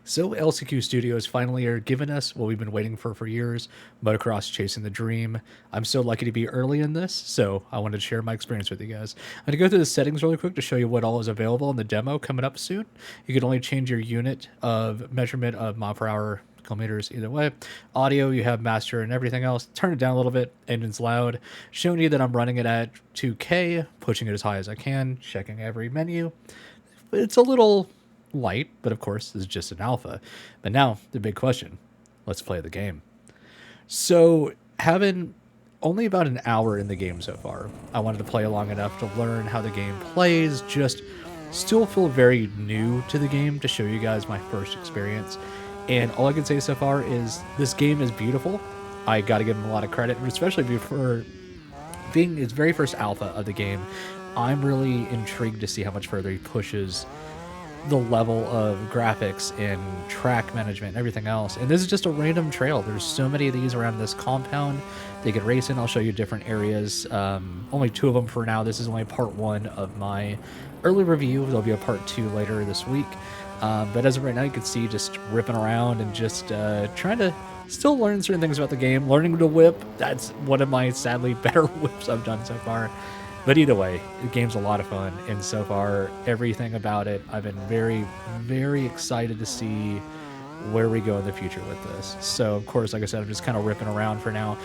So LCQ Studios finally are giving us what we've been waiting for years, Motocross Chasing the Dream. I'm so lucky to be early in this, so I wanted to share my experience with you guys. I'm going to go through the settings really quick to show you what all is available in the demo coming up soon. You can only change your unit of measurement of mile per hour, kilometers either way. Audio, you have master and everything else. Turn it down a little bit, engine's loud. Showing you that I'm running it at 2K, pushing it as high as I can, checking every menu. It's a little light, but of course, this is just an alpha. But now, the big question, let's play the game. So, having only about an hour in the game so far, I wanted to play long enough to learn how the game plays, just still feel very new to the game to show you guys my first experience. And all I can say so far is this game is beautiful. I got to give him a lot of credit, especially for being his very first alpha of the game. I'm really intrigued to see how much further he pushes the level of graphics and track management and everything else. And this is just a random trail. There's so many of these around this compound they can race in. I'll show you different areas. Only 2 of them for now. This is only part 1 of my early review. There'll be a part 2 later this week. But as of right now, you can see just ripping around and just trying to still learn certain things about the game. Learning to whip. That's one of my sadly better whips I've done so far. But either way, the game's a lot of fun, and so far, everything about it, I've been very, very excited to see where we go in the future with this. So, of course, like I said, I'm just kind of ripping around for now.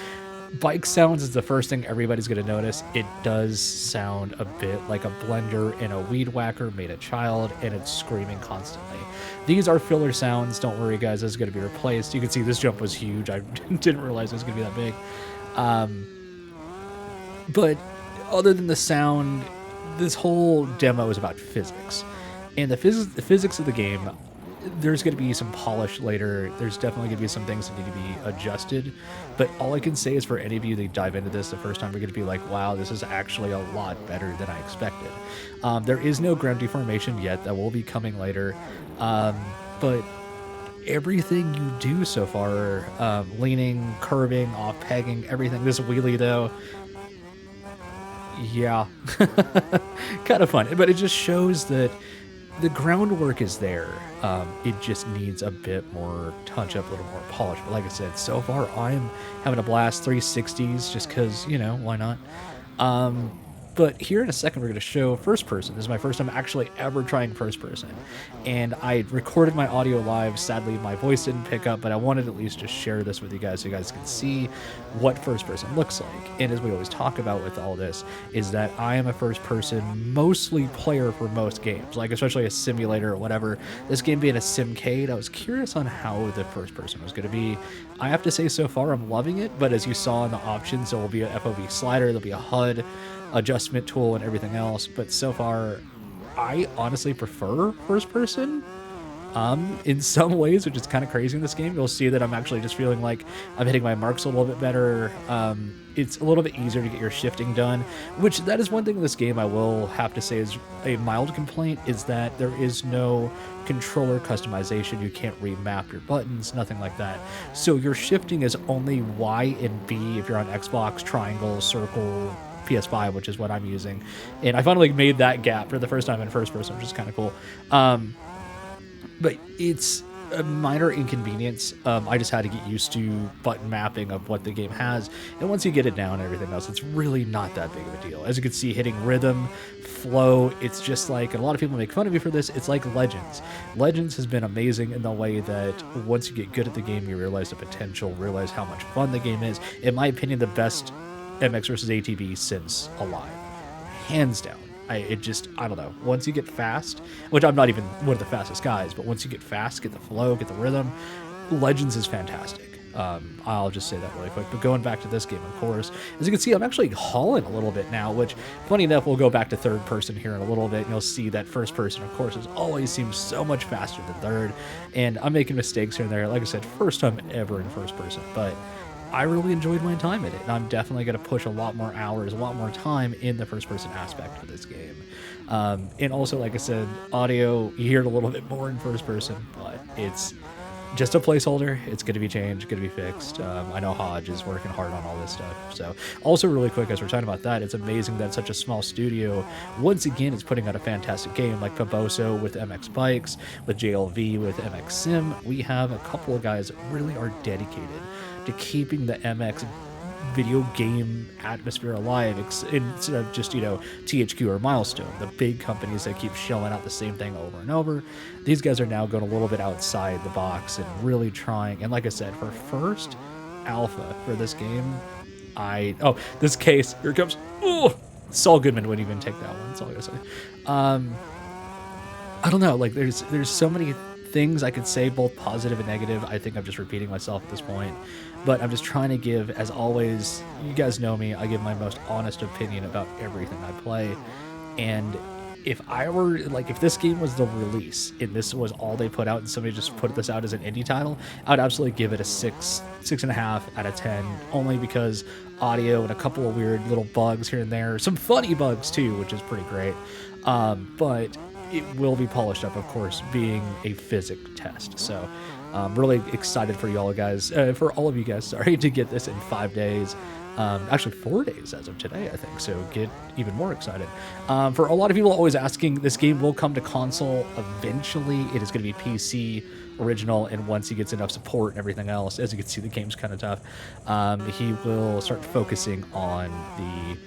Bike sounds is the first thing everybody's going to notice. It does sound a bit like a blender and a weed whacker made a child, and it's screaming constantly. These are filler sounds. Don't worry, guys. This is going to be replaced. You can see this jump was huge. I didn't realize it was going to be that big. But other than the sound, this whole demo is about physics. And the physics of the game, there's going to be some polish later. There's definitely going to be some things that need to be adjusted. But all I can say is for any of you that dive into this the first time, you're going to be like, wow, this is actually a lot better than I expected. There is no ground deformation yet. That will be coming later. But everything you do so far, leaning, curving, off pegging, everything. This wheelie, though, yeah, kind of fun, but it just shows that the groundwork is there. It just needs a bit more touch up, a little more polish. But like I said, so far I'm having a blast. 360s, just because, you know, why not? But here in a second, we're going to show first person. This is my first time actually ever trying first person. And I recorded my audio live. Sadly, my voice didn't pick up, but I wanted at least to share this with you guys so you guys can see what first person looks like. And as we always talk about with all this, is that I am a first person, mostly player for most games, like especially a simulator or whatever. This game being a simcade, I was curious on how the first person was going to be. I have to say so far I'm loving it, but as you saw in the options, there will be a FOV slider, there'll be a HUD adjustment tool and everything else, but so far I honestly prefer first person in some ways, which is kind of crazy in this game. You'll see that I'm actually just feeling like I'm hitting my marks a little bit better. It's a little bit easier to get your shifting done, which that is one thing in this game I will have to say is a mild complaint, is that there is no controller customization. You can't remap your buttons, nothing like that. So your shifting is only Y and B if you're on Xbox, triangle, circle, PS5, which is what I'm using. And I finally made that gap for the first time in first person, which is kind of cool. But it's a minor inconvenience. I just had to get used to button mapping of what the game has. And once you get it down and everything else, it's really not that big of a deal. As you can see, hitting rhythm, flow, it's just like, and a lot of people make fun of me for this, it's like Legends. Legends has been amazing in the way that once you get good at the game, you realize the potential, realize how much fun the game is. In my opinion, the best MX versus ATV since alive, hands down. I don't know, once you get fast, which I'm not even one of the fastest guys, but once you get fast, get the flow, get the rhythm, Legends is fantastic. I'll just say that really quick. But going back to this game, of course, as you can see, I'm actually hauling a little bit now, which, funny enough, we'll go back to third person here in a little bit, and you'll see that first person, of course, has always seemed so much faster than third, and I'm making mistakes here and there. Like I said, first time ever in first person, but I really enjoyed my time in it, and I'm definitely going to push a lot more hours, a lot more time in the first-person aspect of this game. And also, like I said, audio, you hear it a little bit more in first person, but it's just a placeholder. It's going to be changed, going to be fixed. I know Hodge is working hard on all this stuff. So, also really quick, as we're talking about that, it's amazing that such a small studio, once again, is putting out a fantastic game like Faboso with MX Bikes, with JLV with MX Sim. We have a couple of guys that really are dedicated to keeping the MX video game atmosphere alive instead of just, THQ or Milestone, the big companies that keep shelling out the same thing over and over. These guys are now going a little bit outside the box and really trying. And like I said, for first alpha for this game, this case, here it comes. Oh, Saul Goodman wouldn't even take that one. That's all I gotta say. I don't know, like there's so many things I could say, both positive and negative. I think I'm just repeating myself at this point, but I'm just trying to give, as always, you guys know me, I give my most honest opinion about everything I play. And if this game was the release and this was all they put out and somebody just put this out as an indie title, I'd absolutely give it a 6.5 out of 10, only because audio and a couple of weird little bugs here and there, some funny bugs too, which is pretty great. But it will be polished up, of course, being a physics test. So I'm really excited for y'all guys, for all of you guys, sorry, to get this in 5 days. Actually 4 days as of today, I think, so get even more excited. For a lot of people always asking, this game will come to console eventually. It is going to be PC original, and once he gets enough support and everything else, as you can see, the game's kind of tough, he will start focusing on the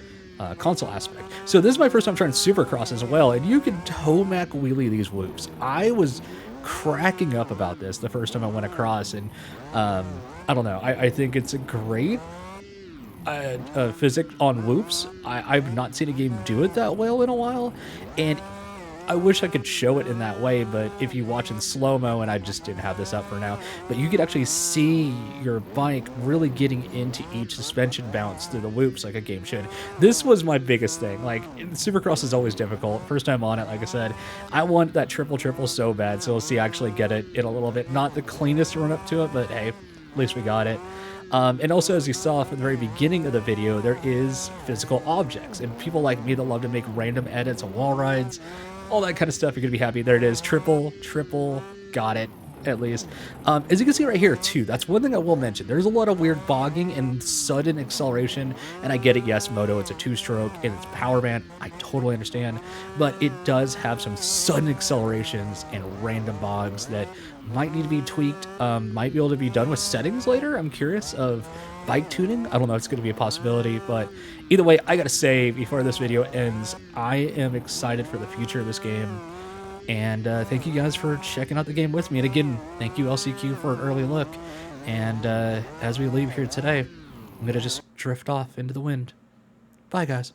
console aspect. So this is my first time trying Supercross as well, and you can Tomac wheelie these whoops. I was cracking up about this the first time I went across, and I don't know, I think it's a great physics on whoops. I've not seen a game do it that well in a while, and I wish I could show it in that way, but if you watch in slow-mo, and I just didn't have this up for now, but you could actually see your bike really getting into each suspension bounce through the whoops like a game should. This was my biggest thing. Like, Supercross is always difficult. First time on it, like I said, I want that triple so bad, so we'll see, actually get it in a little bit. Not the cleanest run up to it, but hey, at least we got it. And also, as you saw from the very beginning of the video, there is physical objects, and people like me that love to make random edits on wall rides, all that kind of stuff, you're gonna be happy. There it is, triple, got it, at least. As you can see right here too, that's one thing I will mention. There's a lot of weird bogging and sudden acceleration, and I get it, yes, Moto, it's a 2-stroke, and it's power band, I totally understand, but it does have some sudden accelerations and random bogs that might need to be tweaked, might be able to be done with settings later. I'm curious of bike tuning. I don't know if it's going to be a possibility, but either way, I gotta say, before this video ends, I am excited for the future of this game, and thank you guys for checking out the game with me. And again, thank you LCQ for an early look, and as we leave here today, I'm gonna just drift off into the wind. Bye guys.